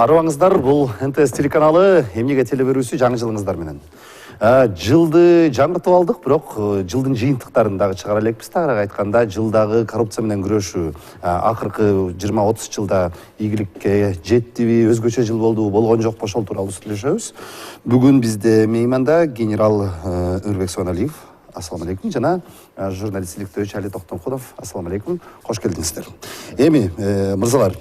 Арыбаңыздар, бұл НТС телеканалы эмнеге теле берүүсү жаңы жылыңыздар менен. Жылды жаңыртып алдык, бирок жылдын жыйынтыктарын дагы чыгара элекпиз. Тагыраак айтканда, жылдагы коррупция менен күрөшүү акыркы 20-30 жылда ийгиликке жеттиби, өзгөчө жыл болдубу, болгон жокпу, ошол тууралуу сүйлөшөбүз. Бүгүн бизде мейманда генерал Өрбек Соналиев. Ассаламу алейкум. Жана журналист иликтөөчү Али Токтомкулов. Ассаламу алейкум. Кош келдиңиздер. Эми, мырзалар,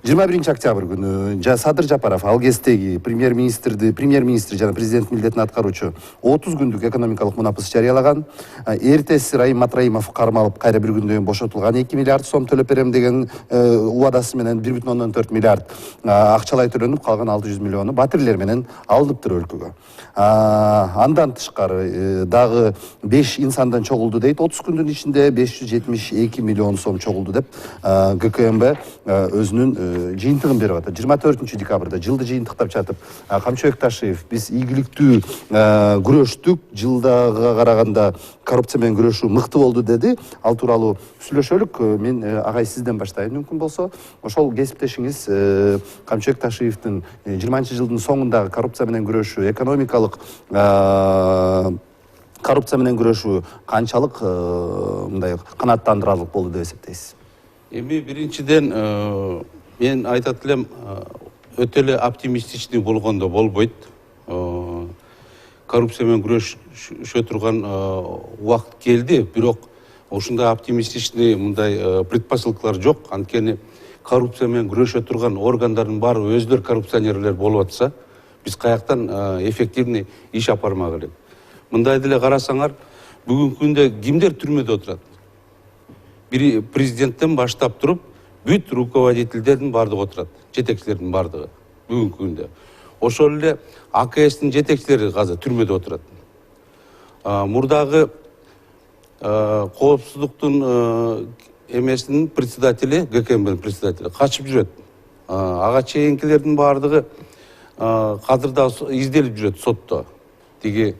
21 октябрь күнү Садыр Жапаров Алгестеги премьер-министр жана президент милдетин аткаруучу 30 күндүк экономикалык мунапыс жарыялаган. Эртеси Райым Матраимов кармалып, кайра бир күндөн бошотулган, 2 миллиард сом төлөп берем деген убадасы менен 1,4 миллиард акчалай төлөнүп, калган 600 миллиону батирлер менен алыныптыр өлкөгө. Андан тышкары дагы 5 инсандан чогулду дейт. 30 күндүн ичинде 572 миллион сом чогулду деп ГКМБ өзүнүн жыйынтыгын берип атат. 24 декабрда жылды жыйынтыктап жатып, Камчыбек Ташиев биз ийгиликтүү күрөштүк, жылдага караганда коррупция менен күрөшүү мыкты болду деди. Ал тууралуу сүйлөшөлүк. Мен агай сизден баштайын, мүмкүн болсо. Ошол кесиптешиңиз Камчыбек Ташиевдин 20-жылдын соңундагы коррупция менен күрөшүү, экономикалык коррупция менен күрөшүү канчалык мындай канааттандырарлык болду деп эсептейсиз? Эми биринчиден мен айтат элем, өтө эле оптимистичный болгондо болбойт. Коррупция менен күрөшө турган убакыт келди, бирок ушундай оптимистичный мындай предпосылкалар жок. Анткени коррупция менен күрөшө турган органдардын баары өздөрү коррупционерлер болуп атса, биз каяктан эффективный иш апармак элек. Мындай деле карасаңар, бүгүнкү күндө кимдер түрмөдө отурат? Бири президенттен баштап туруп, бүт руководительдердин бардыгы отурат, жетекчилердин бардыгы бүгүнкү күндө. Ошол эле АКСтин жетекчилери азыр түрмөдө отурат. Мурдагы коопсуздуктун эмесинин председатели, ГКМБнин председатели качып жүрөт. Ага чейинкилердин бардыгы азыр да изделип жүрөт сотто. Тиги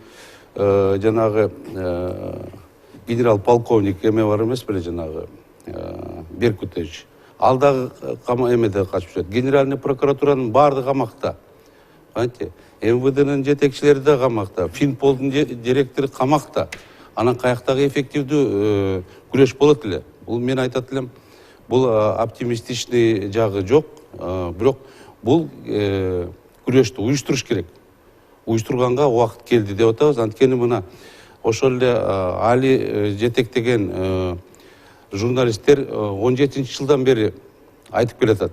жанагы генерал-полковник эме бар эмес беле, жанагы Беркутович. Ал дагы эмеде качып жүрөт. Генеральный прокуратуранын баардыгы камакта. Понимаете? МВДнын жетекчилери да камакта, Финполдун директору камакта. Анан каяктагы эффективдүү күрөш болот эле. Бул мен айтат элем, бул оптимистичный жагы жок, бирок бул күрөштү уюштуруш керек. Уюштурганга убакыт келди деп атабыз. Анткени мына ошол эле Али жетектеген журналисттер 17-жылдан бери айтып келатат.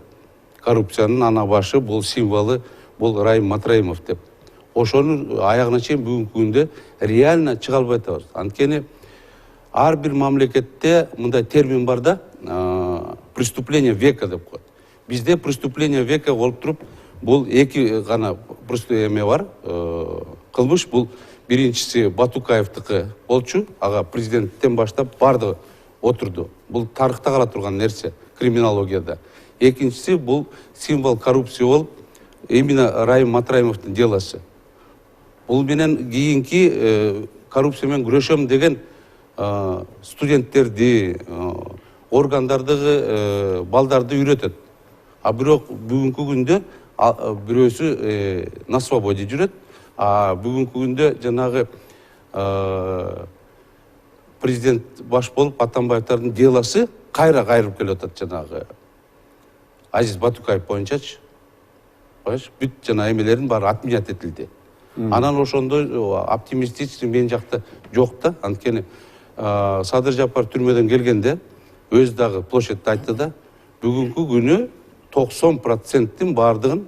Коррупциянын ана башы, бул символу, бул Райым Матраимов деп. Ошону аягына чейин бүгүнкү күндө реально чыга албай атабыз. Анткени ар бир мамлекетте мындай термин бар да, преступление века деп коет. Бизде преступление века болуп туруп, бул эки гана эме бар, кылмыш. Бул биринчиси Батукаевдики болчу, ага президенттен баштап бардыгы отурду. Бул тарыхта кала турган нерсе, криминологияда. Экинчиси бул символ коррупция болуп, именно Райым Матраимовдун делосы. Бул менен кийинки коррупция менен күрөшөм деген студенттерди, органдардагы балдарды үйрөтөт. А бирок бүгүнкү күндө бирөөсү на свободе жүрөт, а бүгүнкү күндө жанагы президент баш болуп Атамбаевдин делосы кайра кайрылып келип атат, жанагы Азиз Батукаев боюнчачы. Бүт жана эмелерин баары отменять этилди. Анан ошондой оптимистичный мен жакта жок да. Анткени Садыр Жапар түрмөдөн келгенде өз дагы площадьты айтты да, бүгүнкү күнү 90%-тин бардыгын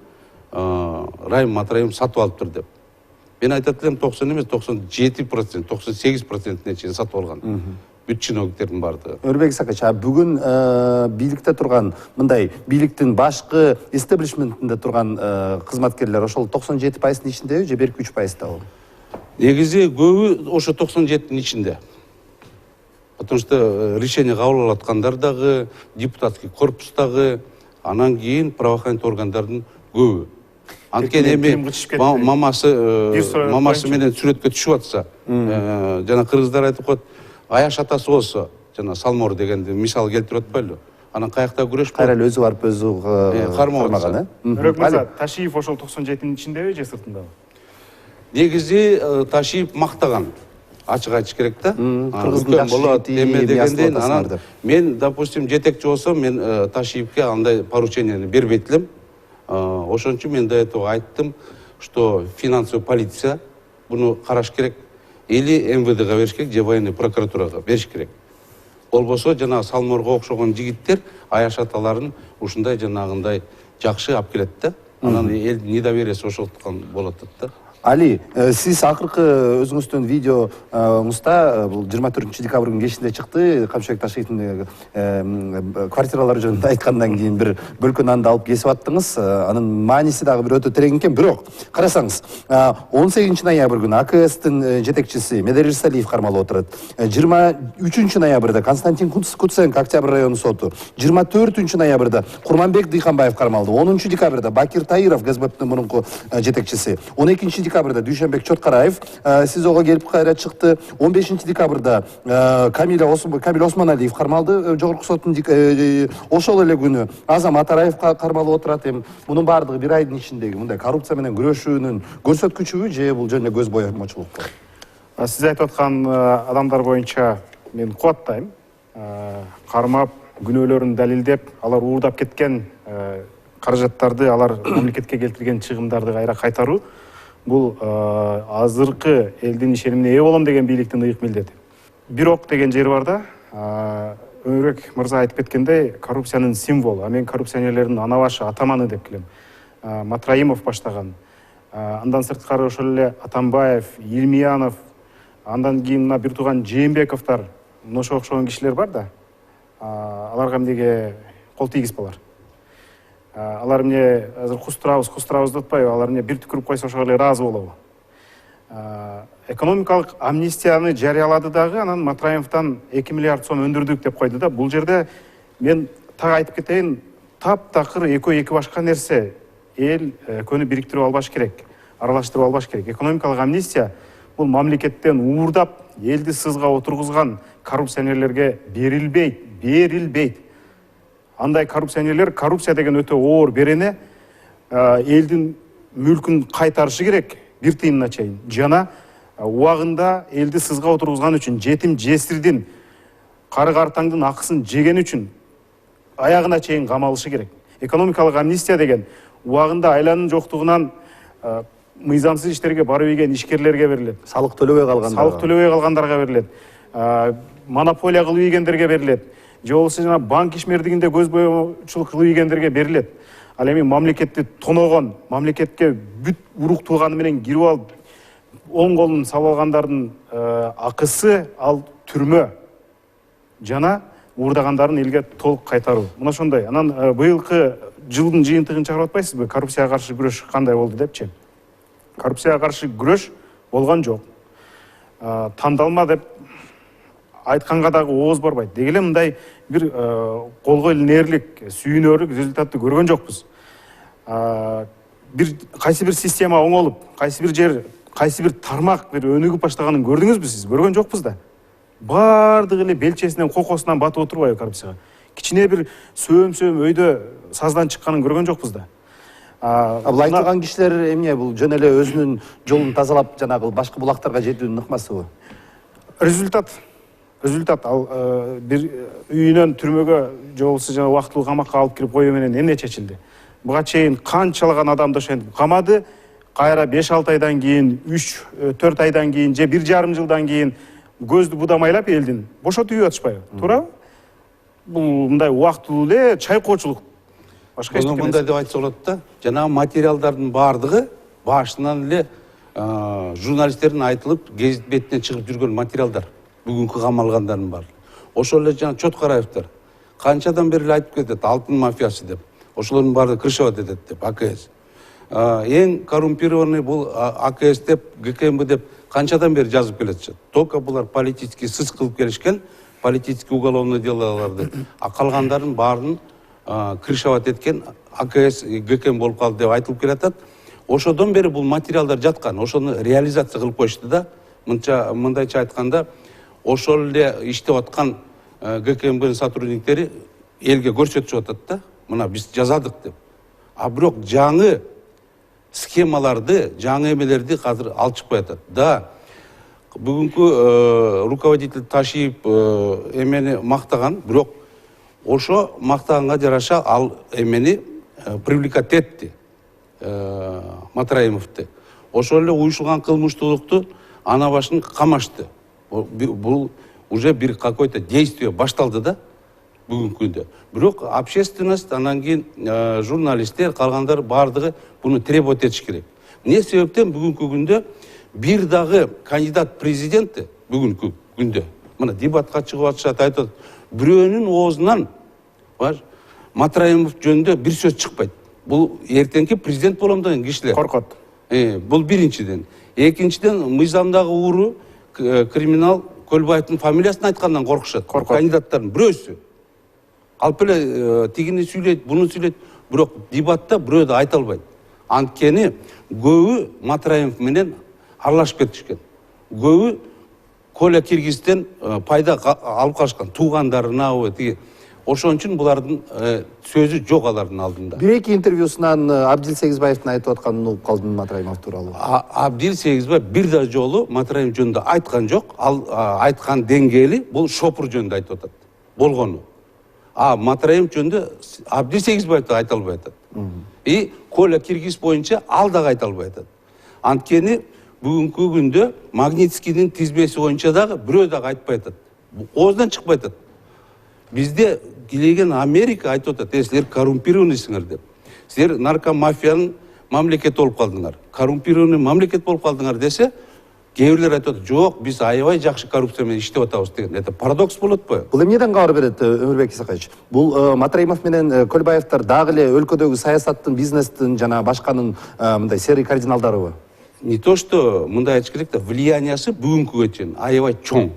Райым Матраимов сатып алыптыр деп. Мен айтат элем 90 эмес, 97%, 98%-не чейин сатып алган. Бүт чиновниктердин бардыгы. Өрбек Сакач, бүгүн бийликте турган, мындай бийликтин башкы эстаблишментинде турган кызматкерлер ошол 97%-ын ичиндеби же берки 3%-дабы? Негизи көбү ошо 97-ин ичинде. Потому что решение кабыл алып аткандар дагы, депутатский корпус дагы, анан кийин правоохранительный органдардын көбү. Анткени эми мамасы менен сүрөткө түшүп атса, жана кыргыздар айтып коет, аяш атасы болсо, жана Салмор дегенди мисал келтирип атпайлы. анан каякта күрөш кайра эле өзү барып өзү кармаган. Бирок мырза, Ташиев ошол 97-нин ичиндеби же сыртындабы? Негизи Ташиев мактаган. Ачык айтыш керек да. Кыргыздын жакшы эме дегенден анан мен, допустим, жетекчи болсом, мен Ташиевке андай порученияны бербейт элем. Ошон үчүн мен до этого айттым, что финансовый полиция буну караш керек. Или МВДга бериш керек, же военный прокуратурага бериш керек. Болбосо жанагы Салморго окшогон жигиттер аяш аталарын ушундай жанагындай жакшы алып келет да. Анан эл недовериеси ошолткан болот да. Али, сиз акыркы өзүңүздүн видеоңузда бул 24 декабрдын кечинде чыкты, Камшыбек Ташиевдин квартиралары жөнүндө айткандан кийин бир бөлкөн анда алып кесип аттыңыз. Анын мааниси дагы бир өтө терең экен. Бирок карасаңыз, 18 ноябрь күнү АКСтин жетекчиси Медер Ирсалиев кармалып отурат. 23 ноябрда Константин Куценко Октябрь району соту, 24 ноябрда Курманбек Дыйканбаев кармалды, 10 декабрда Бакир Таиров ГСБптин мурунку жетекчиси, 12 декабрда Дүйшөнбек Чоткараев СИЗОго келип кайра чыкты. 15 декабрда Камил Осмоналиев кармалды жогорку соттун. Ошол эле күнү Азам Атараев кармалып отурат. Мунун баардыгы бир айдын ичиндеги мындай коррупция менен күрөшүүнүн көрсөткүчүбү же бул жөн эле көз боямачылыкпы? Сиз айтып аткан адамдар боюнча мен кубаттайм. Кармап, күнөөлөрүн далилдеп, алар уурдап кеткен каражаттарды, алар мамлекетке келтирген чыгымдарды кайра кайтаруу бул азыркы элдин ишенимине ээ болом деген бийликтин ыйык милдети. Бирок деген жери бар да. Өмүрбек мырза айтып кеткендей, коррупциянын символу, мен коррупционерлердин ана башы, атаманы деп келем. Матраимов баштаган. Андан сырткары ошол эле Атамбаев, Илмиянов, андан кийин мына бир тууган Жээнбековдор, ошого окшогон кишилер бар да. Аларга эмнеге кол тийгизип алар? Алар эмне азыр кустурабыз деп атпайбы? Алар эмне бир түкүрүп койсо ошого эле ыраазы болобу? Экономикалык амнистияны жарыялады дагы, анан Матраимовдон 2 миллиард сом өндүрдүк деп койду да. Бул жерде мен так айтып кетейин, таптакыр экөө эки башка нерсе. Эл көөнү бириктирип албаш керек, аралаштырып албаш керек. Экономикалык амнистия бул мамлекеттен уурдап, элди сызга отургузган коррупционерлерге берилбейт. Андай коррупционерлер, коррупция деген өтө оор берене, элдин мүлкүн кайтарышы керек бир тыйынына чейин. Жана убагында элди сызга отургузган үчүн, жетим жесирдин, кары картаңдын акысын жеген үчүн аягына чейин камалышы керек. Экономикалык амнистия деген убагында айланын жоктугунан мыйзамсыз иштерге барып ийген ишкерлерге берилет. Салык төлөбөй калгандарга берилет. Монополия кылып ийгендерге берилет. Же болбосо жана банк ишмердигинде көз боёмчулук кылып ийгендерге берилет. Ал эми мамлекетти тоногон, мамлекетке бүт уруктуулганы менен кирип алып, оң колун салып алгандардын акысы ал түрмө. Жана уурдагандарын элге толук кайтаруу. Мына ошондой. Анан быйылкы жылдын жыйынтыгын чыгарып атпайсызбы? Коррупцияга каршы күрөш кандай болду депчи? Коррупцияга каршы күрөш болгон жок. Тандалма деп айтканга дагы ооз барбайт. Деги эле мындай бир колго илинерлик, сүйүнөрлүк результатты көргөн жокпуз. Кайсы бир система оңолуп, кайсы бир жер, кайсы бир тармак бир өнүгүп баштаганын көрдүңүзбү сиз? Көргөн жокпуз да. Бардыгы эле белчесинен, кокосунан батып отурбайбы коррупцияга? Кичине бир сөөм өйдө саздан чыкканын көргөн жокпуз да. Бул айтылган кишилер эмне бул жөн эле өзүнүн жолун тазалап жанагы башка булактарга жетүүнүн ыкмасыбы? Результат ал бир үйүнөн түрмөгө же болбосо жана убактылуу камакка алып кирип коюу менен эмне чечилди? Буга чейин канчалаган адамды ошентип камады, кайра 5-6 айдан кийин, 3-4 айдан кийин же 1,5 жылдан кийин көздү будамайлап элдин бошотуп үйүп атышпайбы? Туурабы? Бул мындай убактылуу эле чайкоочулук. Башка эч нерсе. Мындай деп айтса болот да. Жанагы материалдардын баардыгы башынан эле журналисттердин айтылып, гезит бетине чыгып жүргөн материалдар. Бүгүнкү камалгандардын баары. Ошол эле жана Чоткараевдер канчадан бери айтып кетет, алтын мафиясы деп. Ошолордун баары крышевать этет деп, АКС. Эң коррумпированный бул АКС деп, ГКМБ деп канчадан бери жазып келет. Только булар политический сыз кылып келишкен, политический уголовный делоларды. Калгандардын баарын крышевать эткен АКС, ГКМ болуп калды деп айтылып келатат. Ошодон бери бул материалдар жаткан, ошону реализация кылып коюшту да. Мындайча айтканда, ошол эле иштеп аткан ГКМБнын сотрудниктери элге көрсөтүшүп атат да, мына биз жазадык деп. А бирок жаңы схемаларды, жаңы эмелерди азыр алып чыкпай атат. Да, бүгүнкү руководитель Ташиев эмени мактаган, бирок ошо мактаганга жараша ал эмени привлекать этти Матраимовду. Ошол эле уюшулган кылмыштуулукту ана башын камашты. Бул уже бир какой-то действие башталды да бүгүнкү күндө. Бирок общественность, анан кийин журналисттер, калгандар бардыгы буну требовать этиш керек. Эмне себептен бүгүнкү күндө бир дагы кандидат президенти бүгүнкү күндө мына дебатка чыгып атышат, айтат, бирөөнүн оозунан Матраимов жөнүндө бир сөз чыкпайт. Бул эртеңки президент болом деген кишилер коркот. Бул биринчиден. Экинчиден, мыйзамдагы ууру криминал Көлбаевдин фамилиясын айткандан коркушат. Кандидаттардын бирөөсү. Алып эле тигини сүйлөйт, буну сүйлөйт, бирок дебатта бирөө да айта албайт. Анткени көбү Матраимов менен аралашып кетишкен. Көбү Коля Киргизден пайда алып калышкан, туугандарына тиги. Ошон үчүн булардын сөзү жок алардын алдында. Бир-эки интервьюсунан Абдил Сегизбаевдин айтып атканын угуп калдым Матраимов тууралуу. Абдил Сегизбаев бир да жолу Матраимов жөнүндө айткан жок. Ал айткан деңгээли бул Шопур жөнүндө айтып атат. Болгону. Матраимов жөнүндө Абдил Сегизбаев да айта албай атат. И Коля Киргиз боюнча ал дагы айта албай атат. Анткени бүгүнкү күндө Магнитскийдин тизмеси боюнча дагы бирөө дагы айтпай атат. Оозунан чыкпай атат. Бизде килеген Америка айтып атат, силер коррумпированныйсыңар деп. Силер наркомафиянын мамлекети болуп калдыңар. Коррумпированный мамлекет болуп калдыңар десе, кээ бирлер айтып атат, жок, биз аябай жакшы коррупция менен иштеп атабыз деген. Это парадокс болот го? Бул эмнеден кабар берет, Өмүрбек Исакаевич? Бул Матраимов менен Көлбаевдер дагы эле өлкөдөгү саясаттын, бизнестин жана башканын мындай серый кардиналдарыбы? Не то, что мындай айтыш керек да, влияниясы бүгүнкүгө чейин аябай чоң.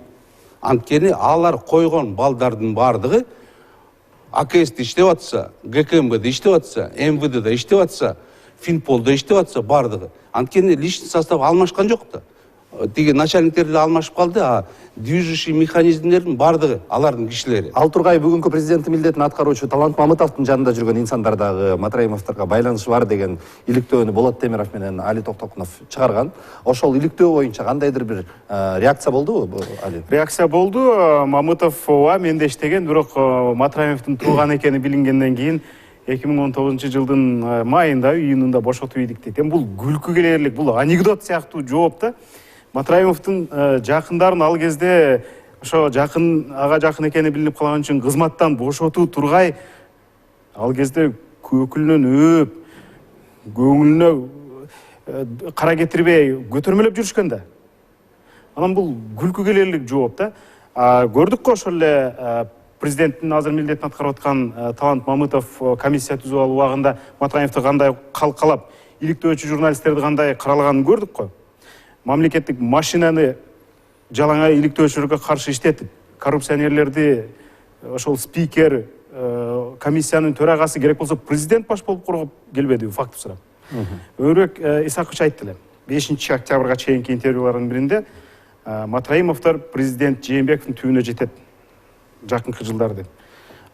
Анткени алар койгон балдардын бардыгы АКС'де иштеп атса, ГКМБде иштеп атса, МВДде иштеп атса, Финполдо иштеп атса бардыгы. Анткени личный состав алмашкан жок да. Тиги начальниктер деле алмашып калды, а движущий механизмдердин бардыгы алардын кишилери. Ал тургай бүгүнкү президенттин милдетин аткаруучу Талант Мамытовдун жанында жүргөн инсандар дагы Матраимовдорго байланышы бар деген иликтөөнү Болот Темиров менен Али Токтокунов чыгарган. Ошол иликтөө боюнча кандайдыр бир реакция болдубу, Али? Реакция болду. Мамытов менде иштеген, бирок Матраимовдун тууган экени билингенден кийин 2019-жылдын майында, июнунда бошотуп ийдик дейт. Бул күлкү келерлик, бул анекдот сыяктуу жооп да. Матраимовдун жакындарын ал кезде ошо ага жакын экени билинип калган үчүн кызматтан бошотуу тургай, ал кезде көкүлүнөн өөп, көңүлүнө кара кетирбей көтөрмөлөп жүрүшкөн да. Анан бул күлкү келерлик жооп да. Көрдүк го ошол эле президенттин азыр милдетин аткарып аткан Талант Мамытов комиссия түзүп алуу убагында Матраимовду кандай калкалап, иликтөөчү журналисттерди кандай каралаганын көрдүк го. Мамлекеттик машинаны жалаңа иликтөөчүлөргө каршы иштетип, коррупционерлерди ошол спикер, комиссиянын төрагасы, керек болсо президент баш болуп коргоп келбедиби, факты сурап. Өмүрбек Исакович айтты эле. 5 октябрга чейинки интервьюлардын биринде Матраимовдор президент Жээнбековдун түбүнө жетет жакынкы жылдар деп.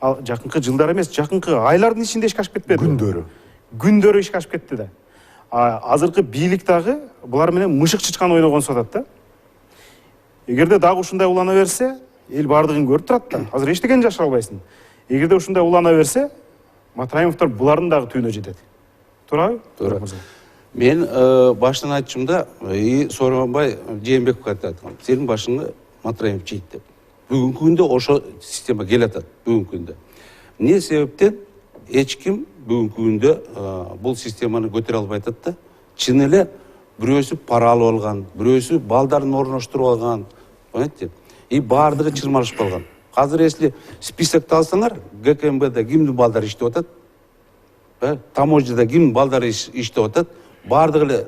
Ал жакынкы жылдар эмес, жакынкы айлардын ичинде ишке ашып кетпеди. Күндөрү ишке ашып кетти да. Азыркы бийлик дагы булар менен мышык чычкан ойногонсуп атат да. Эгерде дагы ушундай улана берсе, эл бардыгын көрүп турат да. Азыр эчтекени жашыра албайсың. Эгерде ушундай улана берсе, Матраимовдор булардын дагы түбүнө жетет. Туурабы? Туура. Мен башынан айтчумун да, Сооронбай Жээнбековго айткам. Сенин башыңы Матраимов жейт деп. Бүгүнкү күндө ошо система келатат, бүгүнкү күндө. Эмне себептен эч ким бүгүнкү күндө бул системаны көтөрө албай атат да. Чын эле бирөөсү пара алып алган, бирөөсү балдарын орноштуруп алган, понимаете? И бардыгы чырмалышып калган. Азыр если списокты алсаңар, ГКМБде кимдин балдары иштеп атат? Таможняда кимдин балдары иштеп атат? Бардыгы эле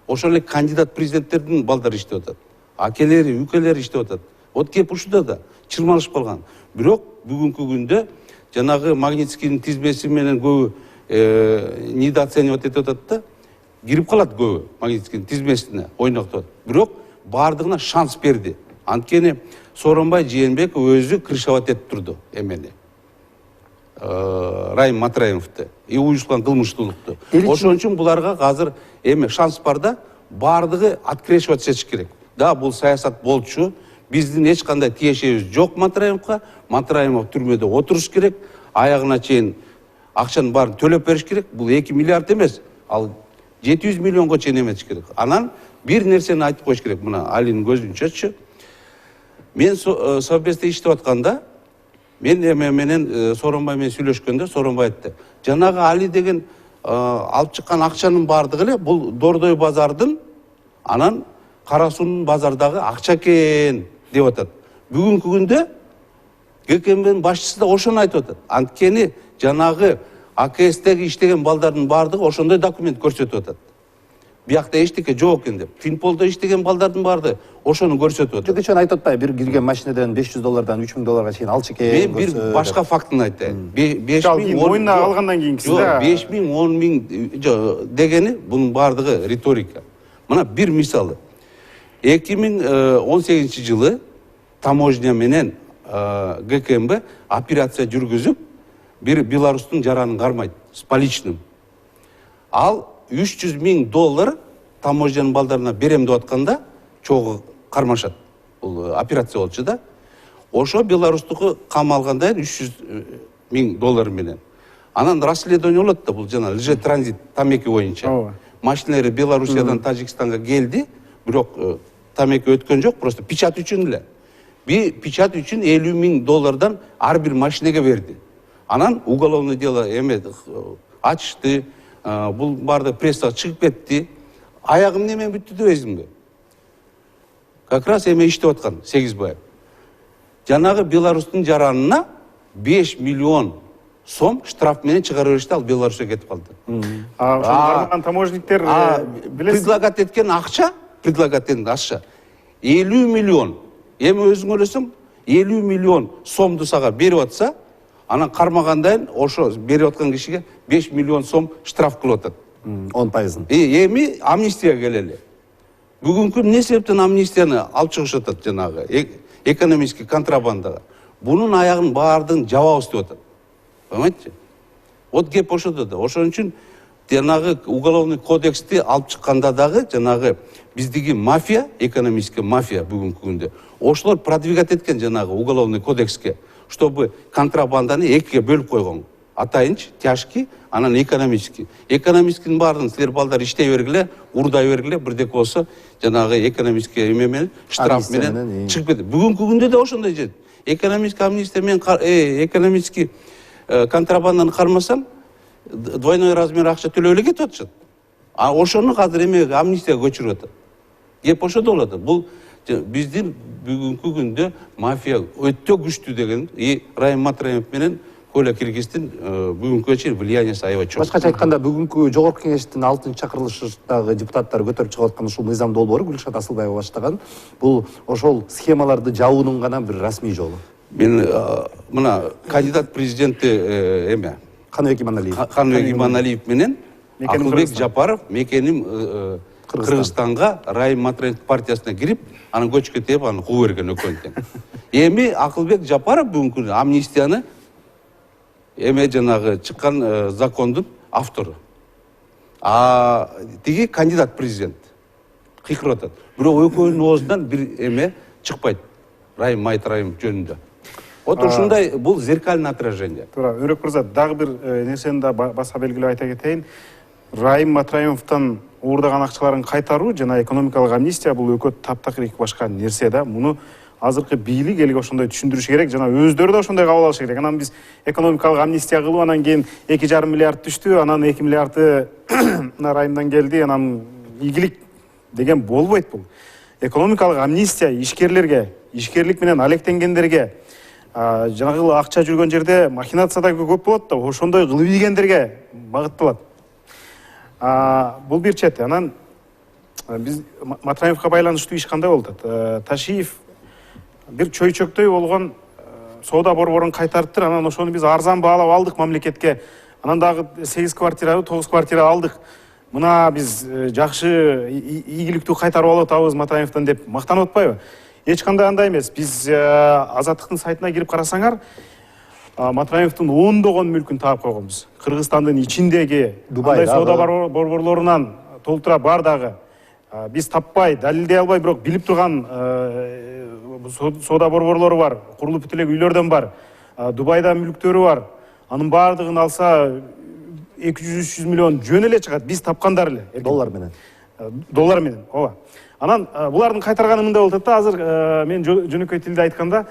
ошол эле кандидат президенттердин балдары иштеп атат. Акелери, үкелери иштеп атат. Вот кеп ушуда да чырмалышып калган. Бирок бүгүнкү күндө жанагы Магнитскийдин тизмеси менен көбү недооценивать этип атат да. Кирип калат көбү Магнитскийдин тизмесине ойноктоп. Бирок бардыгына шанс берди. Анткени Сооронбай Жээнбеков өзү крышевать этип турду эмени. Райым Матраевди и уюшкан кылмыштуулукту. Эл үчүн- Ошон үчүн буларга азыр эми шанс бар да, бардыгы открешип чечиш керек. Да, бул саясат болчу. Биздин эч кандай тиешебиз жок Матраевга. Матраев түрмөдө отуруш керек. Аягына чейин акчанын баарын төлөп бериш керек. Бул 2 миллиард эмес, ал 700 миллионго чейин эметиш керек. Анан бир нерсени айтып коюш керек. Мына Алинин көзүнчөчү. Мен совбезде иштеп атканда, мен эме менен Сооронбай менен сүйлөшкөндө Сооронбай айтты. Жанагы Али деген алып чыккан акчанын баардыгы эле бул Дордой базардын, анан Кара суунун базардагы акча экен деп атат. Бүгүнкү күндө ГКМбнин башчысы да ошону айтып атат. Анткени жанагы АКСтеги иштеген балдардын баардыгы ошондой документ көрсөтүп атат. Биякта эчтеке жок экен деп. Финполдо иштеген балдардын баардыгы ошону көрсөтүп атат. Жокечен айтып атпайбы, бир кирген машинеден $500 $3000 чейин алчу экен. Мен бир башка фактын айтайын. 5000 мойнуна алгандан кийинкиси да. 5000 10000 дегени бунун баардыгы риторика. Мына бир мисалы. 2018 жылы таможня менен ГКМБ операция жүргүзүп, бир Беларустун жаранын кармайт, с поличным. Ал $300,000 таможнянын балдарына берем деп атканда чогуу кармашат. Бул операция болчу да. Ошо Беларустуку камалганда $300,000 менен. Анан расследование болот да, бул жана лже транзит тамеки боюнча. Машиналар Белоруссиядан Тажикстанга келди, бирок тамеки өткөн жок, просто печат үчүн эле. Би печат үчүн $50,000 ар бир машинеге берди. Анан уголовное дело эме ачты, бул барды прессага чыгып кетти. Аягым неме бүттү дебейсиңби? Как раз эме иштеп аткан Сегизбаев. Жанагы Беларустун жаранына 5 миллион сом штраф менен чыгарып беришти, ал Беларуська кетип калды. Ошону кармаган таможниктер билесиз? Предлагат эткен акча, 50 миллион. Эми өзүң ойлосоң, 50 миллион сомду сага берип атса, анан кармагандан ошо берип аткан кишиге 5 миллион сом штраф кылып атат. 10%. Эми амнистия келели. Бүгүнкү эмне себептен амнистияны алып чыгышып атат жанагы экономический контрабандага? Бунун аягын баардыгын жабабыз деп атат. Понимаете? Вот кеп ошодо да. Ошон үчүн жанагы уголовный кодексти алып чыкканда дагы жанагы биздиги мафия, экономический мафия бүгүнкү күндө ошолор продвигать эткен жанагы уголовный кодекске, чтобы контрабанданы экиге бөлүп койгон. Атайынчы тяжкий, анан экономический. Экономическийдин баардыгын силер балдар иштей бергиле, урдай бергиле, бирдеке болсо жанагы экономический эме менен штраф менен чыгып кетет. Бүгүнкү күндө да ошондой жет. Экономический амнистия менен экономический контрабанданы кармасаң, двойной размер акча төлөп эле кетип атышат. А ошону азыр эмеге амнистияга көчүрүп атат. Кеп ошодо болот. Бул биздин бүгүнкү күндө мафия өтө күчтүү деген Райым Матраев менен Коля Киргиздин бүгүнкү чейин влияниясы аябай чоң. Башкача айтканда, бүгүнкү жогорку кеңештин 6-чакырылышындагы депутаттар көтөрүп чыгып аткан ушул мыйзам долбоору Гүлшат Асылбаева баштаган, бул ошол схемаларды жабуунун гана бир расмий жолу. Мен мына кандидат президенти эме Каныбек Иманалиев. Каныбек Иманалиев менен Акылбек Жапаров мекеним Кыргызстанга Райым Матраев партиясына кирип, анан көчкө тээп аны куу берген өкмөттөн. Эми Акылбек Жапаров бүгүнкү амнистияны эме жанагы чыккан закондун автору. Тиги кандидат президент кыйкырып атат. Бирок экөөнүн оозунан бир эме чыкпайт Райым Матраев жөнүндө. Вот ушундай бул зеркальное отражение. Туура, Өрөк мырза, дагы бир нерсени да баса белгилеп айта кетейин. Райым Матраевдин уурдаган акчаларын кайтаруу жана экономикалык амнистия бул экөө таптакыр эки башка нерсе да. Муну азыркы бийлик элге ошондой түшүндүрүш керек, жана өздөрү да ошондой кабыл алыш керек. Анан биз экономикалык амнистия кылып, анан кийин 2,5 миллиард түштү, анан 2 миллиарды Райымдан келди, анан ийгилик деген болбойт бул. Экономикалык амнистия ишкерлерге, ишкерлик менен алектенгендерге, жанагы акча жүргөн жерде махинация да көп болот да, ошондой кылып ийгендерге багытталат. Бул бир чет. Анан биз Матраевга байланыштуу иш кандай болуп атат? Ташиев бир чөйчөктөй болгон соода борборун кайтарыптыр, анан ошону биз арзан баалап алдык мамлекетке. Анан дагы 8 квартира, 9 квартира алдык. Мына биз жакшы ийгиликтүү кайтарып алып атабыз Матраевден деп мактанып атпайбы? Эч кандай андай эмес. Биз Азаттыктын сайтына кирип карасаңар, Матраевдин ондогон мүлкүн таап койгонбуз. Кыргызстандын ичиндеги Дубайдагы. андай соода борборлорунан толтура бар дагы. Биз таппай, далилдей албай, бирок билип турган соода борборлору бар, курулуп бүтүп элек үйлөрдөн бар. Дубайда мүлктөрү бар. Анын баардыгын алса 200-300 миллион жөн эле чыгат. Биз тапкандар эле. Доллар менен. Доллар менен, ооба. Анан булардын кайтарганы мындай болуп атат да. Азыр мен жөнөкөй тилде айтканда,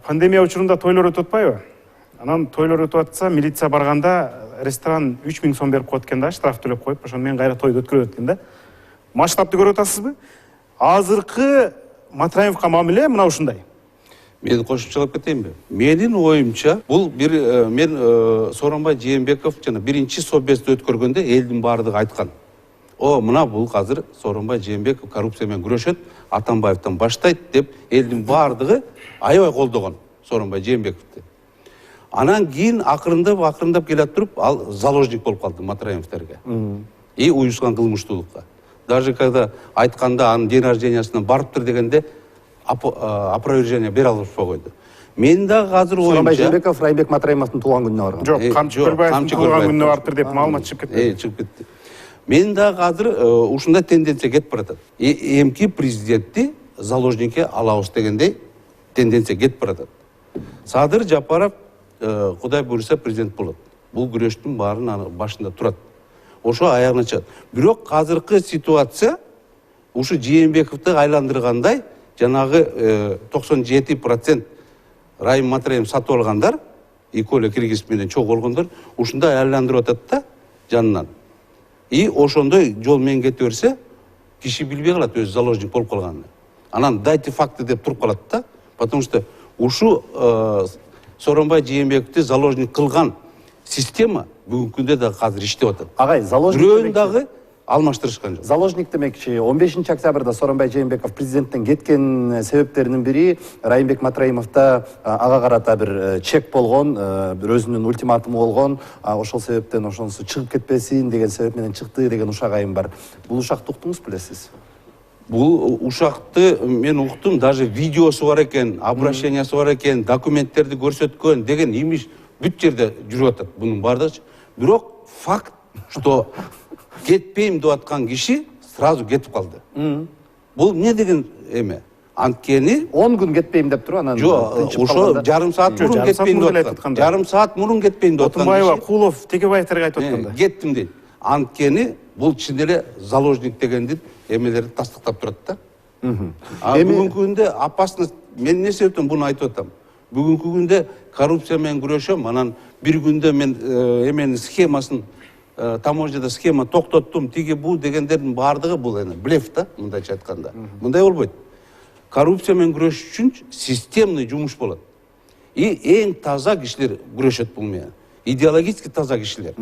пандемия учурунда тойлор өтүп атпайбы? Анан тойлор өтүп атса, милиция барганда ресторан 3000 сом берип коет экен да, штраф төлөп коюп, ошону менен кайра тойду өткөрөт экен да. Масштабты көрүп атасызбы? Азыркы Матраевка мамиле мына ушундай. Мен кошумчалап кетейинби? Менин оюмча, бул мен Сооронбай Жээнбеков жана биринчи собести өткөргөндө элдин баардыгы айткан. Мына бул азыр Сооронбай Жээнбеков коррупция менен күрөшөт, Атамбаевден баштайт деп элдин баардыгы аябай колдогон Сооронбай Жээнбековду. Анан кийин акырындап келе туруп, ал заложник болуп калды Матраевдерге. И уюшкан кылмыштуулукка. Даже когда айтканда анын день рождениясына барыптыр дегенде опровержение бере алышпай койду. Мен дагы азыр оюмча Сооронбай Жээнбеков Райымбек Матраимовдун туулган күнүнө барган. Жок, Камчы Көлбаевдин туулган күнүнө барыптыр деп маалымат чыгып кетти. Чыгып кетти. Мен дагы азыр ушундай тенденция кетип баратат. Эмки президентти заложникке алабыз дегендей тенденция кетип баратат. Садыр Жапаров Кудай буйруса президент болот. Бул күрөштүн баарынын башында турат. Ошо аягына чыгат. Бирок азыркы ситуация ушу Жээнбековду айландыргандай, жанагы 97% Райым Матраев сатып алгандар, экөө киргиз менен чогуу болгондор, ушундай айландырып атат да жанынан. И ошондой жол менен кете берсе, киши билбей калат өзү заложник болуп калганын. Анан дайте факты деп туруп калат да, потому что ушу Сооронбай Жээнбековду заложник кылган система бүгүнкү күндө да азыр иштеп атат. Агай, заложник бирөөнү дагы алмаштырышкан жок. Заложник демекчи 15 октябрда Сооронбай Жээнбеков президенттен кеткен себептеринин бири Райымбек Матраимовда ага карата бир чек болгон, бир өзүнүн ультиматуму болгон, ошол себептен ошонусу чыгып кетпесин деген себеп менен чыкты деген ушак айым бар. Бул ушакты уктуңуз белесиз? Бул ушакты мен уктум, даже видеосу бар экен, обращениясы бар экен, документтерди көрсөткөн деген имиш бүт жерде жүрүп атат бунун баардыгы. Бирок факт, что кетпейм деп аткан киши сразу кетип калды. Бул не деген эме? Анткени 10 күн кетпейм деп туруп анан ошо жарым саат мурун кетпейм деп аткан. Жарым саат мурун кетпейм деп аткан. Отунбаева, Кулов, Текебаевтерге айтып атканда. Кеттим дейт. Анткени бул чын эле заложник дегендин эмелерди тастыктап турат да. Бүгүнкү күндө опасность, мен эмне себептен буну айтып атам? Бүгүнкү күндө коррупция менен күрөшөм, анан бир күндө мен эменин схемасын таможняда схема токтоттум, тиги бул дегендердин баардыгы бул эне блеф да, мындайча айтканда. Мындай болбойт. Коррупция менен күрөш үчүн системный жумуш болот. И эң таза кишилер күрөшөт бул менен. Идеологически таза кишилер.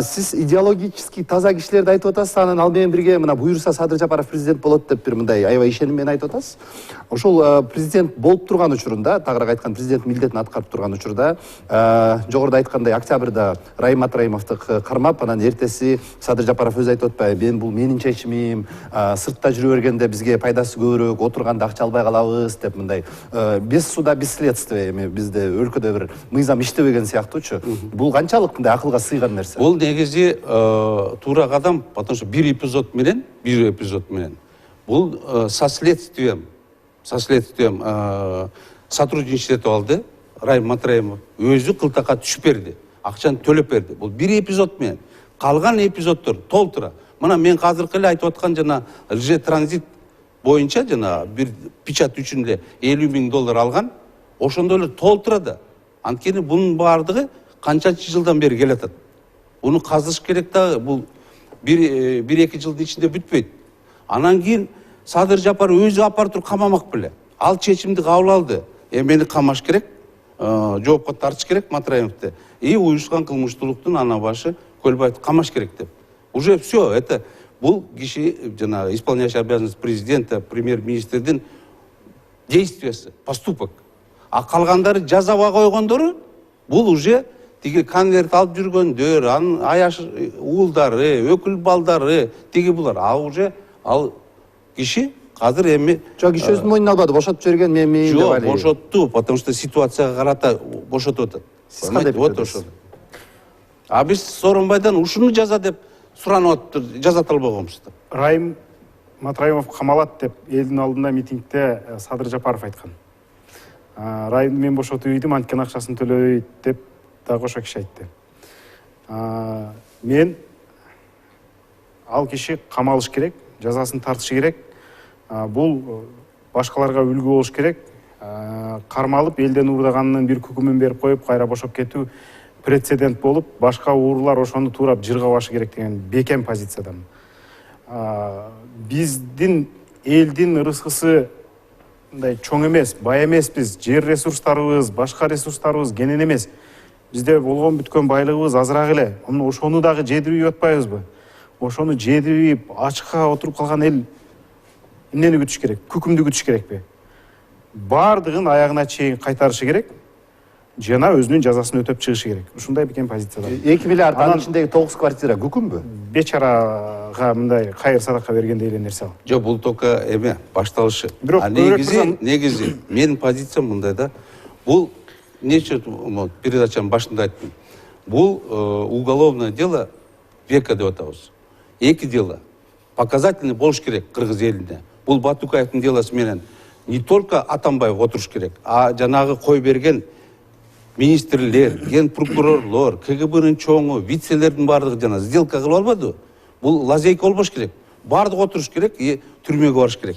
Сиз идеологически таза кишилерди айтып атасыз, анан ал менен бирге мына буйруса Садыр Жапаров президент болот деп бир мындай аябай ишеним менен айтып атасыз. Ошол президент болуп турган учурунда, тагыраак айтканда президент милдетин аткарып турган учурда, жогоруда айткандай октябрда Райым Матраимовду кармап, анан эртеси Садыр Жапаров өзү айтып атпайбы, мен бул менин чечимим, сыртта жүрө бергенде бизге пайдасы көбүрөөк, отурганда акча албай калабыз деп мындай без суда, без следствия, эми бизде өлкөдө бир мыйзам иштебеген сыяктуучу. Бул канчалык мындай акылга сыйган нерсе? Бул негизи туура кадам, потому что бир эпизод менен бул со следствием сотрудничать алды. Райым Матраимов өзү кылтакка түшүп берди, акчаны төлөп берди. Бул бир эпизод менен. Калган эпизоддор толтура. Мына мен азыркы эле айтып аткан жана РЖ транзит боюнча жана бир печать үчүн эле $50,000 алган, ошондой эле толтура да. Анткени бунун баардыгы канчанчы жылдан бери келатат. Уну казыш керек да, бул 1-2 жылдын ичинде бүтпөйт. Анан кийин Садыр Жапаров өзү апарып туруп камамак беле. Ал чечимди кабыл алды. Мени камаш керек, жоопко тартыш керек Матраимовду. И уюшкан кылмыштуулуктун ана башы Көлбаевди камаш керек деп. Уже все, это бул киши жана исполняющий обязанности президента, премьер-министрдин действиясы, поступок. А калгандары жазаба койгондору бул уже тиги конверт алып жүргөндөр, анын аяш уулдары, өкүл балдары, тиги булар. Уже ал киши азыр эми Жок, иш өзүнүн мойнуна албады, бошотуп жиберген мен деп жок, али. бошотту, потому что ситуацияга карата бошотуп атат. Сиз кандай Вот пикирдесиз? ошо. А биз Сооронбайдан ушуну жаза деп суранып атыптыр, жазат албаганбыз да. Райым Матраимов камалат деп элдин алдында митингде Садыр Жапаров айткан. Райымды мен бошотуп ийдим, анткени акчасын төлөбөйт деп дагы ошо киши айтты. Мен ал киши камалыш керек, жазасын тартышы керек. Бул башкаларга үлгү болуш керек. Кармалып элден уурдаганынын бир күкүмүн берип коюп, кайра бошоп кетүү прецедент болуп, башка уурулар ошону туурап жыргабашы керек деген бекем позициядамын. Биздин элдин ырыскысы мындай чоң эмес, бай эмеспиз, жер ресурстарыбыз, башка ресурстарыбыз кенен эмес. Бизде болгон бүткөн байлыгыбыз азыраак эле. Ошону дагы жедирип атпайбызбы? Ошону жедирип, ачка отуруп калган эл эмнени күтүш керек? Күкүмдү күтүш керекпи? Бардыгын аягына чейин кайтарышы керек, жана өзүнүн жазасын өтөп чыгышы керек. Ушундай бекен позицияда. 2 миллиард анын ичиндеги 9 квартира күкүмбү? Бечарага мындай кайыр садака бергендей эле нерсе ал. Жок, бул только эме башталышы. Бирок негизи менин позициям мындай да. Бул нече передачанын башында айттым. Бул уголовное дело века деп атабыз. 2 дело показательный болуш керек кыргыз элине. Бул Батукаевдин делосы менен не только Атамбаев отуруш керек, а жанагы кой берген министрлер, ген прокурорлор, КГБнын чоңу, вицелердин бардыгы жана сделка кылып албады. Бул лазейка болбош керек. Бардыгы отуруш керек и түрмөгө барыш керек.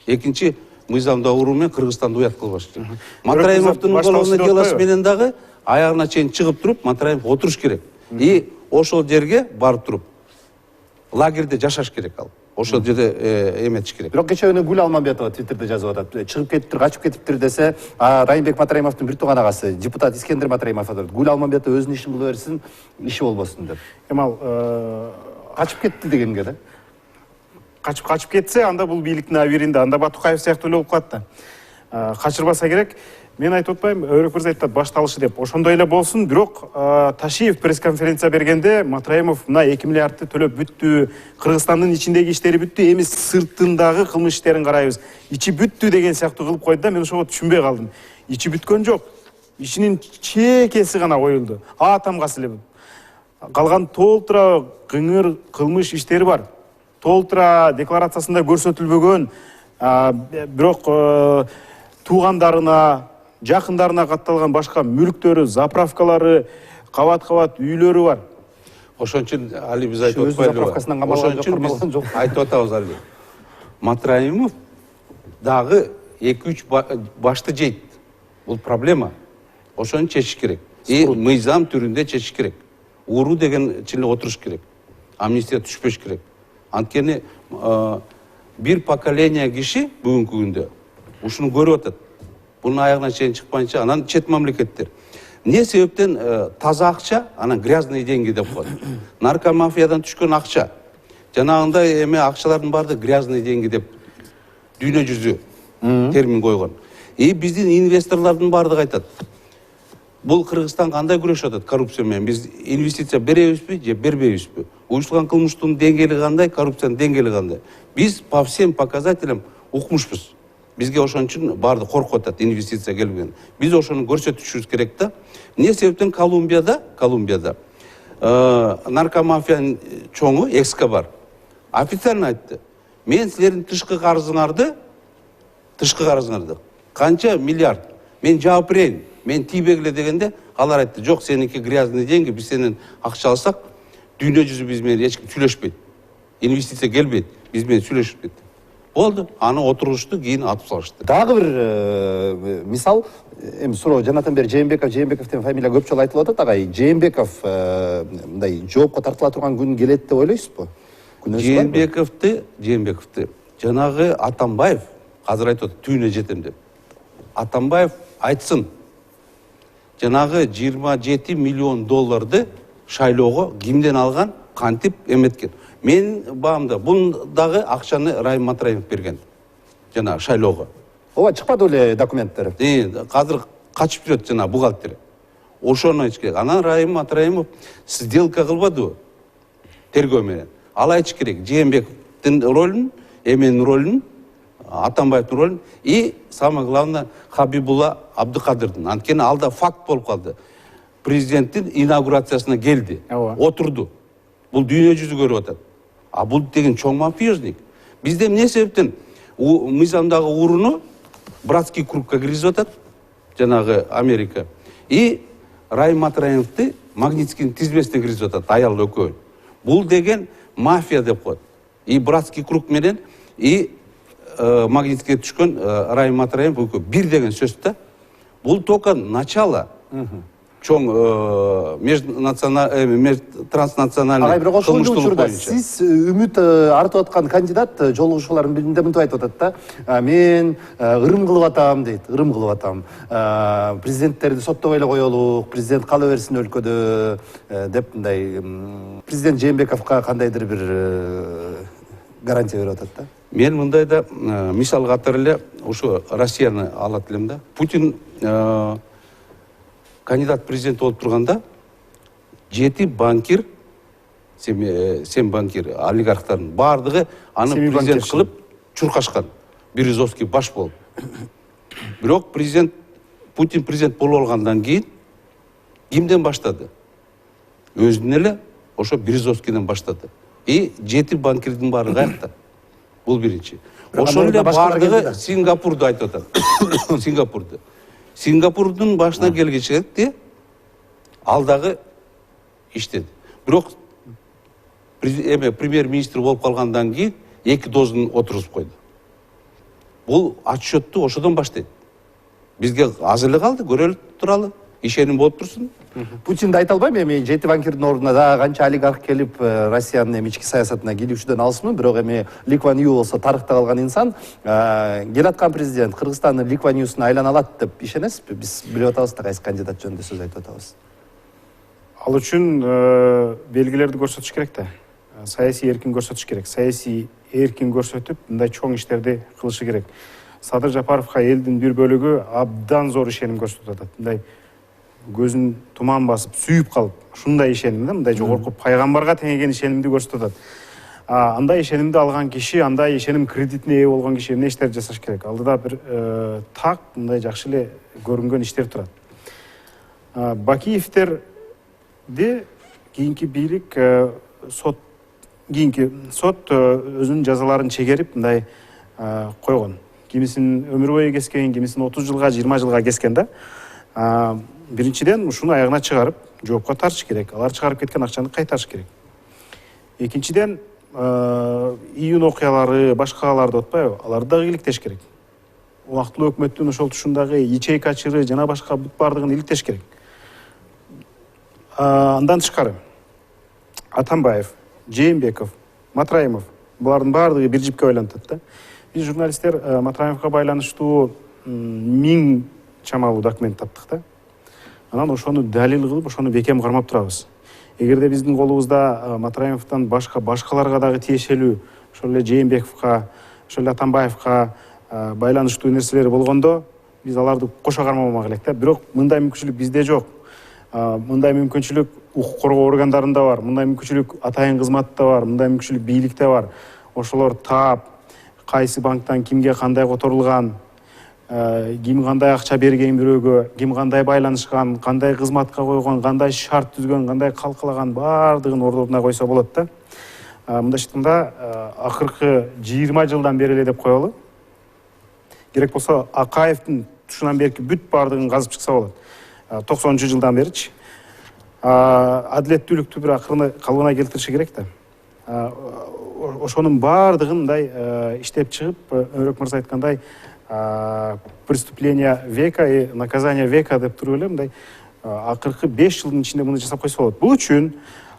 Экинчи мыйзамда уруу менен Кыргызстанды уят кылбаш керек. Матраимовдун уголовный делосы менен дагы аягына чейин чыгып туруп, Матраимов отуруш керек. И ошол жерге барып туруп лагерде жашаш керек ал. Ошол жерде эметиш керек. Бирок кечээ күнү Гүл Алмамбетова Твиттерде жазып атат. Чыгып кетиптир, качып кетиптир десе, Райымбек Матраимовдун бир тууган агасы, депутат Искендер Матраимов атат. Гүл Алмамбетова өзүнүн ишин кыла берсин, иши болбосун деп. Эми ал Качып кетти дегенге да. Качып кетсе, анда бул бийликтин абиринде, анда Батукаев сыяктуу эле болуп калат да. Качырбаса керек. Мен айтып атпайм, Өрөк мырза айтат башталышы деп. Ошондой эле болсун, бирок Ташиев пресс-конференция бергенде Матраимов мына 2 миллиардты төлөп бүттү, Кыргызстандын ичиндеги иштери бүттү, эми сыртындагы кылмыш иштерин карайбыз. Ичи бүттү деген сыяктуу кылып койду да, мен ошого түшүнбөй калдым. Ичи бүткөн жок. Ичинин чекеси гана коюлду. Тамгасы эле. Калган толтура кыңыр кылмыш иштери бар. Толтура декларациясында көрсөтүлбөгөн, бирок туугандарына, жакындарына катталган башка мүлктөрү, заправкалары, кабат-кабат үйлөрү бар. Ошон үчүн али биз айтып атпайлыбы? Ошон үчүн биз айтып атабыз али. Матраимов дагы 2-3 башты жейт. Бул проблема. Ошону чечиш керек. И мыйзам түрүндө чечиш керек. Уруу деген чиле отуруш керек. Амнистия түшпөш керек. Анткени бир поколение киши бүгүнкү күндө ушуну көрүп атат. Bunun ayağına çeyin çıkmayınca anan çet memlekettir. Ne sebepten taza akça, anan grazny dengi dep koydu. Narkomafiyadan düşkön akça. Janagında eme akçaların bardı grazny dengi dep dünya yüzü termin koygan. Bizdin investorlardan bardı aytat. Bul Kırgızstan kандай күрөшүп атат коррупция менен? Biz инвестиция беребизби же бербейбизби? Уюштурган кылмыштын деңгээли кандай, коррупциянын деңгээли кандай? Biz по всем показателям укмушпуз. Бизге ошон үчүн барды коркуп атат инвестиция келген. Биз ошону көрсөтүшүбүз керек да. Эмне себептен Колумбияда наркомафиянын чоңу Эскобар официально айтты. Мен силердин тышкы карызыңарды канча миллиард мен жаап берейин. Мен тийбегиле дегенде алар айтты, жок, сеники грязный деньги, биз сенен акча алсак, дүйнө жүзү биз менен эч ким сүйлөшпөйт. Инвестиция келбейт, биз менен сүйлөшпөйт. Болду, аны отурушту, кийин атып салышты. Дагы бир мисал, эми суроо жанатан бери Жээнбеков деген фамилия көп жолу айтылып атат, агай. Жээнбеков мындай жоопко тартыла турган күн келет деп ойлойсузбу? Жээнбековду жанагы Атамбаев азыр айтып атат, түйүнө жетем деп. Атамбаев айтсын. Жанагы 27 миллион долларды шайлоого кимден алган, кантип эметкен. Мен баамда бундагы акчаны Райым Матраимов берген. Жана шайлоого. Ооба чыкпады эле документтер. Азыр качып жүрөт жана бухгалтер. Ошону айтыш керек. Анан Райым Матраимов сделка кылбадыбы? Тергөө менен. Ал айтыш керек. Жээнбековдун ролун, эменин ролун Атамбаевдин ролун и самое главное Хабибулла Абдыкадырдын. Анткени алда факт болуп калды. Президенттин инаугурациясына келди, отурду. Бул дүйнө жүзү көрүп атат. А бул деген чоң мафиозник. Бизде эмне себептен мыйзамдагы уруну братский кругка киргизип атат, жанагы Америка. И Райым Матраимовду Магнитскийдин тизмесине киргизип атат, аял экөө. Бул деген мафия деп коет. И братский круг менен и Магнитскийге түшкөн Райым Матраимов экөө бир деген сөз да. Бул только начало. Чоң транснациональный кылмыштуулук боюнча. Сиз үмүт артып аткан кандидат жолугушуулардын биринде мынтип айтып атат да. Мен ырым кылып атам дейт, ырым кылып атам. Президенттерди соттобой эле коелу, президент кала берсин өлкөдө деп мындай президент Жээнбековго кандайдыр бир гарантия берип атат да. Мен мындай да мисал катары эле ушу Россияны алат элем да. Путин кандидат президент болуп турганда 7 банкир, 7 банкир олигархтардын бардыгы аны президент кылып чуркашкан. Березовский баш болуп. Бирок Путин президент болуп алгандан кийин кимден баштады? Өзүнөн эле ошо Березовскийден баштады. И 7 банкирдин баары каякта? Бул биринчи. Ошол эле бардыгы Сингапурду айтып атат. Сингапурду. Сингапурдун башына келгенче ал дагы иштеди. Бирок премьер-министр болуп калгандан кийин 2 дозун отургузуп койду. Бул отчетту ошодон баштайт. Бизге аз эле калды, көрөлү туралы, ишеним болуп турсун. Путинди айта албайм, эми 7 банкирдин ордуна да канча олигарх келип Россиянын ички саясатына кийлүүчүдөн алышмын, бирок эми Ли Куан Ю болсо тарыхта калган инсан, келаткан президент Кыргызстандын Ли Куан Юсуна айлана алат деп ишенесизби? Биз билип атабыз да кайсы кандидат жөнүндө сөз айтып атабыз. Ал үчүн белгилерди көрсөтүш керек да. Саясий эркин көрсөтүш керек. Саясий эркин көрсөтүп, мындай чоң иштерди кылышы керек. Садыр Жапаровго элдин бир бөлүгү абдан зор ишеним көрсөтүп атат. Мындай көзүн туман басып, сүйүп калып, ушундай ишеним да, мындай жогорку пайгамбарга теңеген ишенимди көрсөтүп атат. Андай ишенимди алган киши, андай ишеним кредитине ээ болгон киши эмне иштерди жасаш керек? Алдыда бир так мындай жакшы эле көрүнгөн иштер турат. Бакиевтерди кийинки бийлик сот өзүнүн жазаларын чегерип мындай койгон. Кимисин өмүр бою кескен, кимисин 30 жылга, 20 жылга кескен да. Биринчиден ушуну аягына чыгарып, жоопко тартыш керек. Алар чыгарып кеткен акчаны кайтарыш керек. Экинчиден, июнь окуялары, башкаларды отпайбы, аларды дагы иликтеш керек. Убактылуу өкмөттүн ошол тушундагы ячейка чыры жана башка бүт бардыгын иликтеш керек. Андан тышкары Атамбаев, Жээнбеков, Матраимов булардын бардыгы бир жипке байланат да. Биз журналисттер Матраимовго байланыштуу 1000 чамалуу документ таптык да. Анан ошону далил кылып, ошону бекем кармап турабыз. Эгерде биздин колубузда Матраимовдон башкаларга дагы тиешелүү, ошол эле Жээнбековго, ошол эле Атамбаевго байланыштуу нерселер болгондо, биз аларды кошо кармамак элек да. Бирок мындай мүмкүнчүлүк бизде жок. Мындай мүмкүнчүлүк укук коргоо органдарында бар, мындай мүмкүнчүлүк атайын кызматта бар, мындай мүмкүнчүлүк бийликте бар. Ошолор таап, кайсы банктан кимге кандай которулган, ким кандай акча берген бирөөгө, ким кандай байланышкан, кандай кызматка койгон, кандай шарт түзгөн, кандай калкалаган бардыгын ордуна койсо болот да. Мындайча айтканда, акыркы 20 жылдан бери эле деп коелу. Керек болсо Акаевдин тушунан берки бүт бардыгын казып чыкса болот. 90-жылдан беричи. Адилеттүүлүктү бир калыбына келтириши керек да. Ошонун бардыгын мындай иштеп чыгып, Өрөк мырза айткандай, преступление века и наказание века деп туруп эле мындай акыркы 5 жылдын ичинде муну жасап койсо болот. Бул үчүн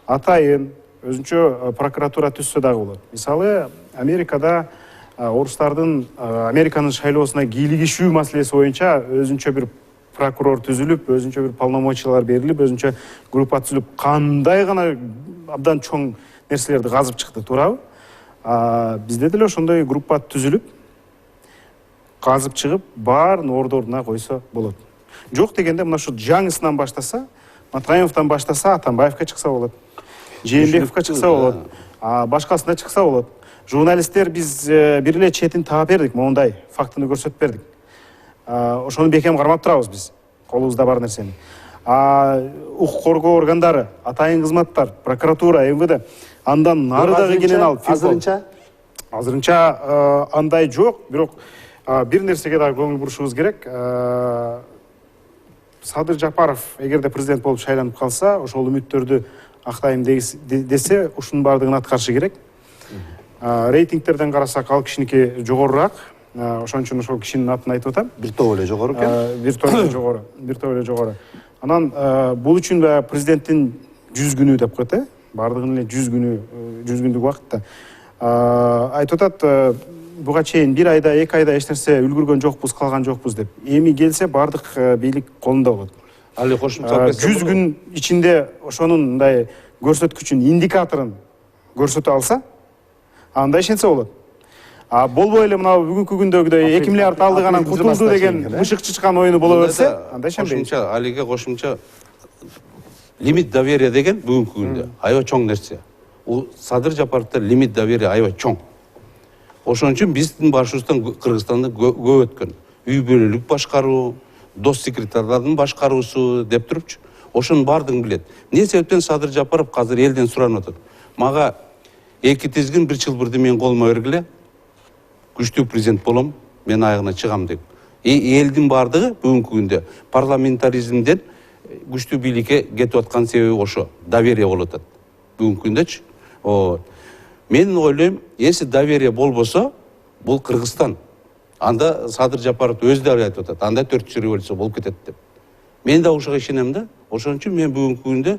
атайын өзүнчө прокуратура түзсө дагы болот. Мисалы, Америкада орустардын Американын шайлоосуна кийлигишүү маселеси боюнча өзүнчө бир прокурор түзүлүп, өзүнчө бир полномочиялар берилип, өзүнчө группа түзүлүп, кандай гана абдан чоң нерселерди казып чыкты, туурабы? Бизде деле ошондой группа түзүлүп, казып чыгып, баарын ордуна койсо болот. Жок дегенде мына ушу жаңысынан баштаса, Матраимовдон баштаса, Атамбаевге чыкса болот. Жээнбековго чыкса болот. Башкасына чыкса болот. журналисттер биз бир эле четин таап бердик, моундай фактыны көрсөтүп бердик. Ошону бекем кармап турабыз биз, колубузда бар нерсени. Укук коргоо органдары, атайын кызматтар, прокуратура, МВД андан нары дагы кенен алып. Азырынча андай жок, бирок бир нерсеге дагы көңүл бурушубуз керек. Садыр Жапаров эгерде президент болуп шайланып калса, ошол үмүттөрдү актайм десе, ушунун баардыгын аткарышы керек. Рейтингтерден карасак, ал кишиники жогорураак. Ошон үчүн ошол кишинин атын айтып атам. Бир топ эле жогору экен. Бир топ эле жогору. Анан бул үчүн президенттин 100 күнү деп коет, баардыгынын эле 100 күндүк убакытта. Айтып атат, буга чейин 1 айда, 2 айда эч нерсе үлгүргөн жокпуз, калган жокпуз деп. Эми келсе баардык бийлик колунда болот. Али кошумча 100 күн ичинде ошонун мындай көрсөткүчүн, индикаторун көрсөтө алса, анда ишенсе болот. Болбой эле мына бүгүнкү күндөгүдөй 2 миллиард алдык анан кутулду деген бышык чычкан оюну боло берсе, анда ишенбейм. Кошумча Алиге кошумча лимит доверия деген бүгүнкү күндө аябай чоң нерсе. Садыр Жапаровдо лимит доверия аябай чоң. Ошон үчүн биздин башыбыздан Кыргызстанда көп өткөн. Үй бүлөлүк башкаруу, дос секретарлардын башкаруусу деп турупчу. Ошонун баардыгын билет. Эмне себептен Садыр Жапаров азыр элден суранып атат? Мага 2 тизгин 1 чылбырды мен колума бергиле. Күчтүү президент болом, мен аягына чыгам деп. Элдин баардыгы бүгүнкү күндө парламентаризмден күчтүү бийликке кетип аткан себеби ошо, доверие болуп атат. Бүгүнкү күндөчү. Мен ойлойм, если доверие болбосо, бул Кыргызстан. Анда Садыр Жапаров өзү да айтып атат, анда 4-чү революция болуп кетет деп. Мен да ошого ишенем да. Ошон үчүн мен бүгүнкү күндө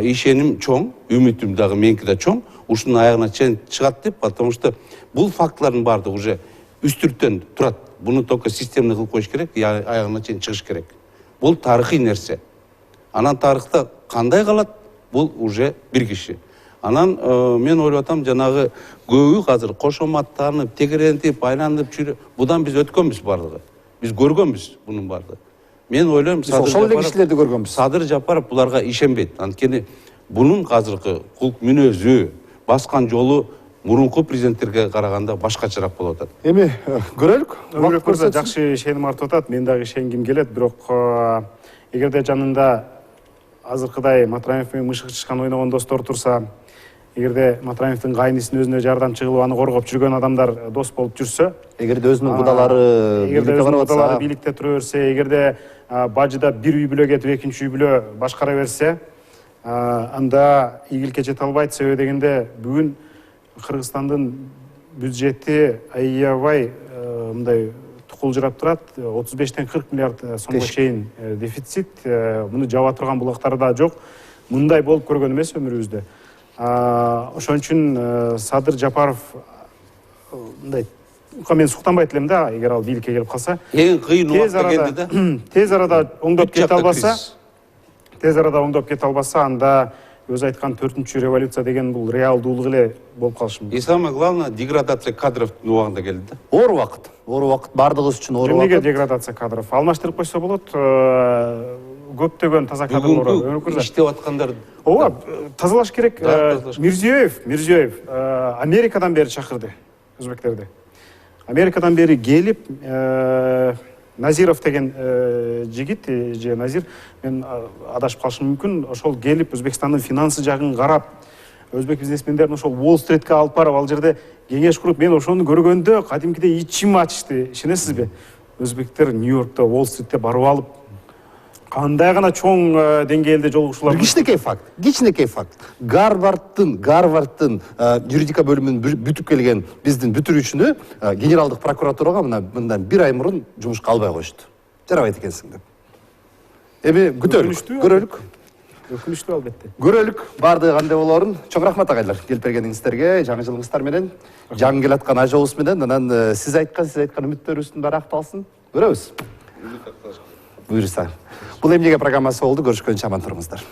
ишеним чоң, үмүтүм дагы меники да чоң. Ушунун аягына чейин чыгат деп, потому что бул фактылардын баардыгы уже үстүрттөн турат. Буну только системный кылып коюш керек, аягына чейин чыгыш керек. Бул тарыхый нерсе. Анан тарыхта кандай калат? Бул уже бир киши. Анан мен ойлоп атам, жанагы көбү азыр кошоматтанып, тегерентип, айланып жүрүп, будан биз өткөнбүз баардыгы. Биз көргөнбүз бунун баардыгы. Мен ойлойм, ошол эле кишилерди көргөнбүз. Садыр Жапаров буларга ишенбейт. Анткени бунун азыркы кулк мүнөзү, баскан жолу мурунку президенттерге караганда башкачараак болуп атат. Эми көрөлүк. Өмүрөк мырза жакшы ишеним артып атат. Мен дагы ишенгим келет, бирок эгерде жанында азыркыдай Матраев менен мышык чычкан ойногон достор турса, эгерде Матраевдин кайнысынын өзүнө жардамчы кылып аны коргоп жүргөн адамдар дос болуп жүрсө, эгерде өзүнүн кудалары бийликте тура берсе, эгерде бажыда бир үй бүлө кетип, экинчи үй бүлө башкара берсе, анда ийгиликке жете албайт. Себеби дегенде бүгүн Кыргызстандын бюджети аябай мындай тукулжурап турат. 35-тен 40 миллиард сомго чейин дефицит. Муну жаба турган булактары да жок. Мындай болуп көргөн эмес өмүрүбүздө. Ошон үчүн Садыр Жапаров мындай мен суктанбайт элем да, эгер ал бийликке келип калса. Эң кыйын убакта келди да. Тез арада оңдоп кете албаса, анда өзү айткан 4-чү революция деген бул реалдуулук эле болуп калышы мүмкүн. И самое главное, деградация кадровдун убагында келди да. Оор убакыт баардыгыбыз үчүн оор убакыт. Эмнеге деградация кадров? Алмаштырып койсо болот. Көптөгөн таза кадрлар иштеп аткандар. Ооба, тазалаш керек. Мирзиёев Америкадан бери чакырды өзбектерди. Америкадан бери келип, Назиров деген жигит, же Назир, мен адашып калышым мүмкүн, ошол келип Өзбекстандын финансы жагын карап, өзбек бизнесмендерин ошол Уолл-стритке алып барып, ал жерде кеңеш куруп, мен ошону көргөндө кадимкидей ичим ачышты. Ишенесизби? Өзбектер Нью-Йоркто, Уолл-стритте барып алып, кандай гана чоң деңгээлде жолугушуулар. Кичинекей факт. Гарвардтын юридика бөлүмүнүн бүтүп келген биздин бүтүрүүчүнү генералдык прокуратурага мындан 1 ай мурун жумушка албай коюшту. Жарабайт экенсиң деп. Эми көрөлүк. Өкүнүчтүү албетте. Көрөлүк, баардыгы кандай болорун. Чоң рахмат агайлар, келип бергениңиздерге, жаңы жылыңыздар менен, жаңы келаткан ажабыз менен, анан сиз айткан үмүттөрүбүздүн баары акталсын. Көрөбүз. Буюрса. Бул эмнеге программасы болду. Көрүшкөнчө аман туруңуздар.